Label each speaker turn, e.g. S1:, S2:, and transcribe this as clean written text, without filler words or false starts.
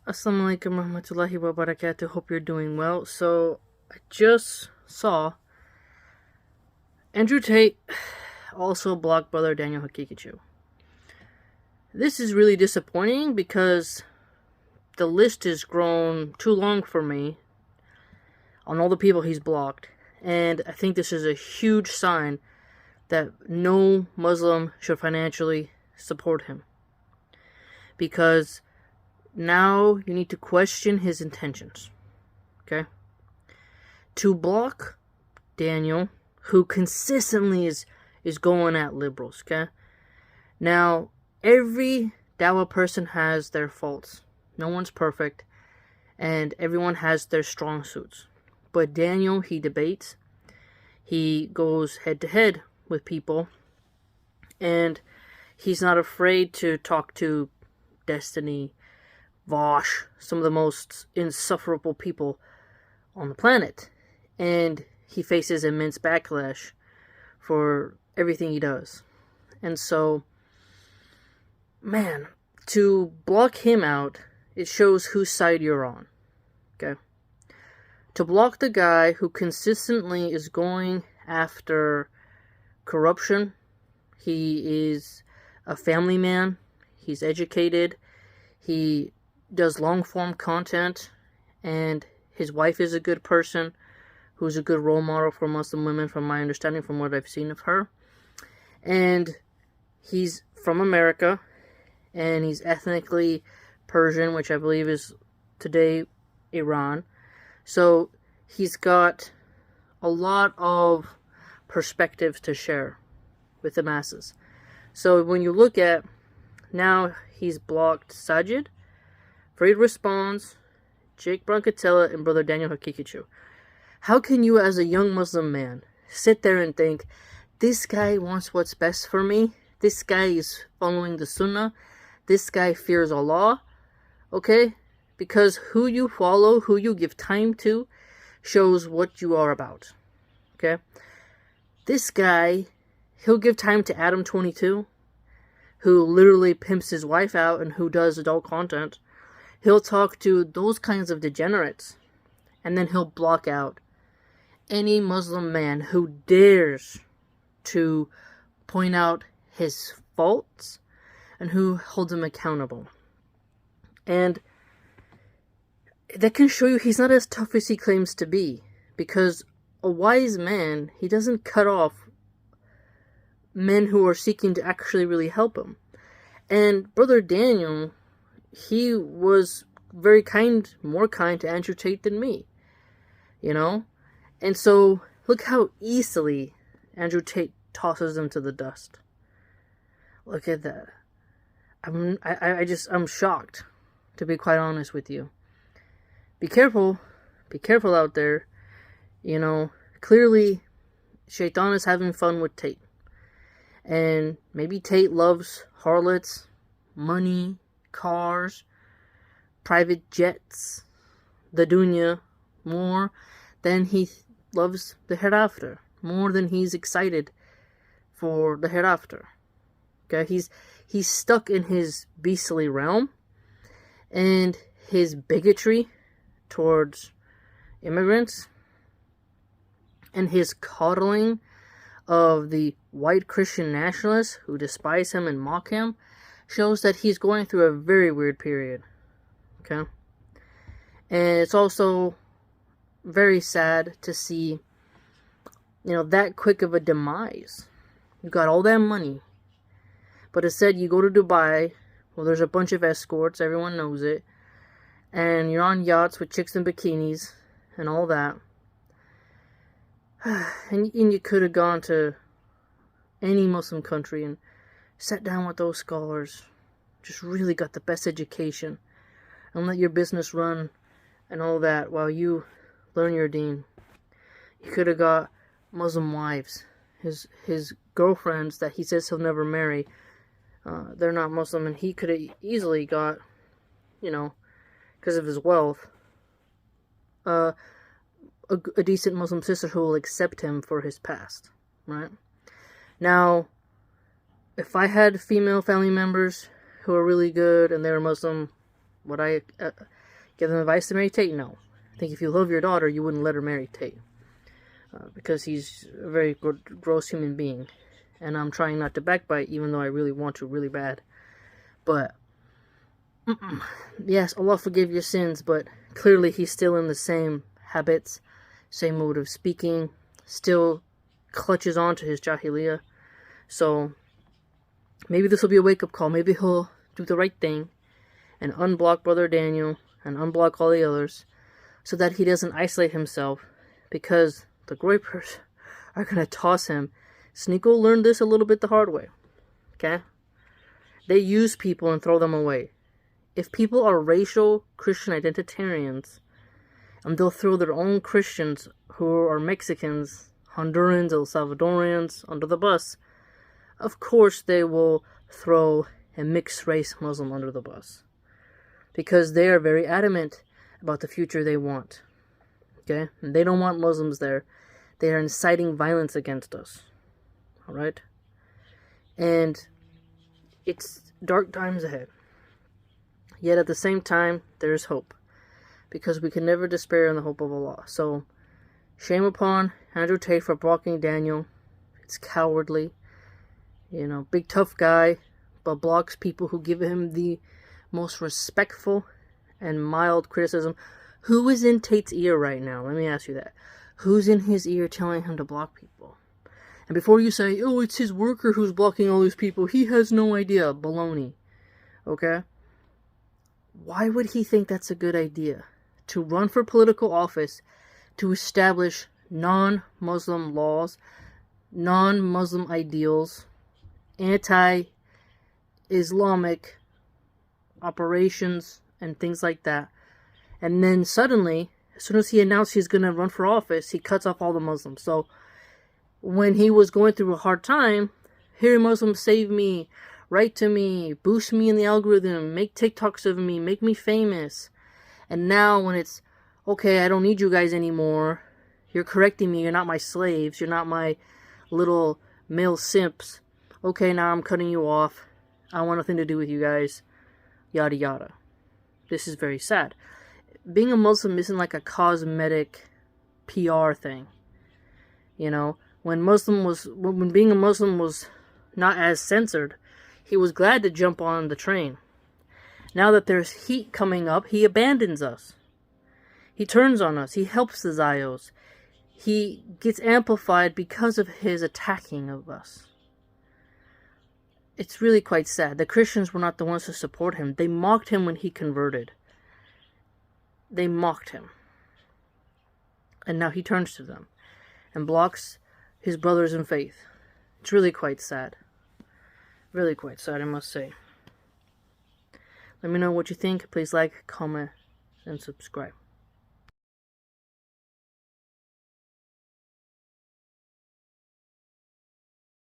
S1: Assalamualaikum warahmatullahi wabarakatuh. Hope you're doing well. So, I just saw Andrew Tate also blocked brother Daniel Haqiqatjou. This is really disappointing because the list has grown too long for me on all the people he's blocked. And I think this is a huge sign that no Muslim should financially support him. Because now you need to question his intentions. Okay? To block Daniel, who consistently is going at liberals, okay? Now, every Dawa person has their faults. No one's perfect, and everyone has their strong suits. But Daniel, he debates, he goes head-to-head with people, and he's not afraid to talk to Destiny, Vosh, some of the most insufferable people on the planet. And he faces immense backlash for everything he does. And so, man, to block him out, it shows whose side you're on. Okay? To block the guy who consistently is going after corruption, he is a family man, he's educated, he does long-form content, and his wife is a good person who's a good role model for Muslim women, from my understanding, from what I've seen of her. And he's from America, and he's ethnically Persian, which I believe is today Iran. So he's got a lot of perspectives to share with the masses. So when you look at, now he's blocked Sajid, Farid Responds, Jake Brancatella, and brother Daniel Haqiqatjou. How can you, as a young Muslim man, sit there and think, this guy wants what's best for me, this guy is following the Sunnah, this guy fears Allah, okay? Because who you follow, who you give time to, shows what you are about, okay? This guy, he'll give time to Adam 22, who literally pimps his wife out and who does adult content. He'll talk to those kinds of degenerates, and then he'll block out any Muslim man who dares to point out his faults and who holds him accountable. And that can show you he's not as tough as he claims to be, because a wise man, he doesn't cut off men who are seeking to actually really help him. And brother Daniel, he was very kind, more kind to Andrew Tate than me, you know? And so, look how easily Andrew Tate tosses him to the dust. Look at that. I'm shocked, to be quite honest with you. Be careful out there. You know, clearly, Shaitan is having fun with Tate. And maybe Tate loves harlots, money, cars, private jets, the dunya, more than he loves the hereafter, more than he's excited for the hereafter. Okay, he's stuck in his beastly realm, and his bigotry towards immigrants, and his coddling of the white Christian nationalists who despise him and mock him, shows that he's going through a very weird period. Okay? And it's also very sad to see, that quick of a demise. You got all that money, but instead you go to Dubai, well, there's a bunch of escorts, everyone knows it, and you're on yachts with chicks in bikinis and all that. And you could have gone to any Muslim country and sat down with those scholars, just really got the best education, and let your business run and all that while you learn your deen. You could have got Muslim wives, his girlfriends that he says he'll never marry. They're not Muslim, and he could have easily got, because of his wealth, a decent Muslim sister who will accept him for his past, right? Now, if I had female family members who are really good and they're Muslim, would I Give them advice to marry Tate? No. I think if you love your daughter, you wouldn't let her marry Tate. Because he's a very gross human being. And I'm trying not to backbite, even though I really want to really bad. But, yes, Allah forgive your sins, but clearly he's still in the same habits, same mode of speaking, still clutches on to his jahiliyyah. So, maybe this will be a wake-up call. Maybe he'll do the right thing and unblock Brother Daniel and unblock all the others so that he doesn't isolate himself, because the Groypers are going to toss him. Sneeko learned this a little bit the hard way. Okay? They use people and throw them away. If people are racial Christian identitarians, and they'll throw their own Christians who are Mexicans, Hondurans, El Salvadorians under the bus, of course they will throw a mixed-race Muslim under the bus. Because they are very adamant about the future they want. Okay? And they don't want Muslims there. They are inciting violence against us. Alright? And it's dark times ahead. Yet at the same time, there is hope. Because we can never despair in the hope of Allah. So, shame upon Andrew Tate for blocking Daniel. It's cowardly. You know, big tough guy, but blocks people who give him the most respectful and mild criticism. Who is in Tate's ear right now? Let me ask you that. Who's in his ear telling him to block people? And before you say, oh, it's his worker who's blocking all these people, he has no idea. Baloney. Okay? Why would he think that's a good idea? To run for political office, to establish non-Muslim laws, non-Muslim ideals, anti-Islamic operations, and things like that. And then suddenly, as soon as he announced he's going to run for office, he cuts off all the Muslims. So, when he was going through a hard time, here Muslims save me, write to me, boost me in the algorithm, make TikToks of me, make me famous. And now when it's, okay, I don't need you guys anymore, you're correcting me, you're not my slaves, you're not my little male simps. Okay, now I'm cutting you off. I want nothing to do with you guys. Yada yada. This is very sad. Being a Muslim isn't like a cosmetic PR thing. You know, when being a Muslim was not as censored, he was glad to jump on the train. Now that there's heat coming up, he abandons us. He turns on us. He helps the Zayos. He gets amplified because of his attacking of us. It's really quite sad. The Christians were not the ones to support him. They mocked him when he converted. They mocked him. And now he turns to them and blocks his brothers in faith. It's really quite sad. Really quite sad, I must say. Let me know what you think. Please like, comment, and subscribe.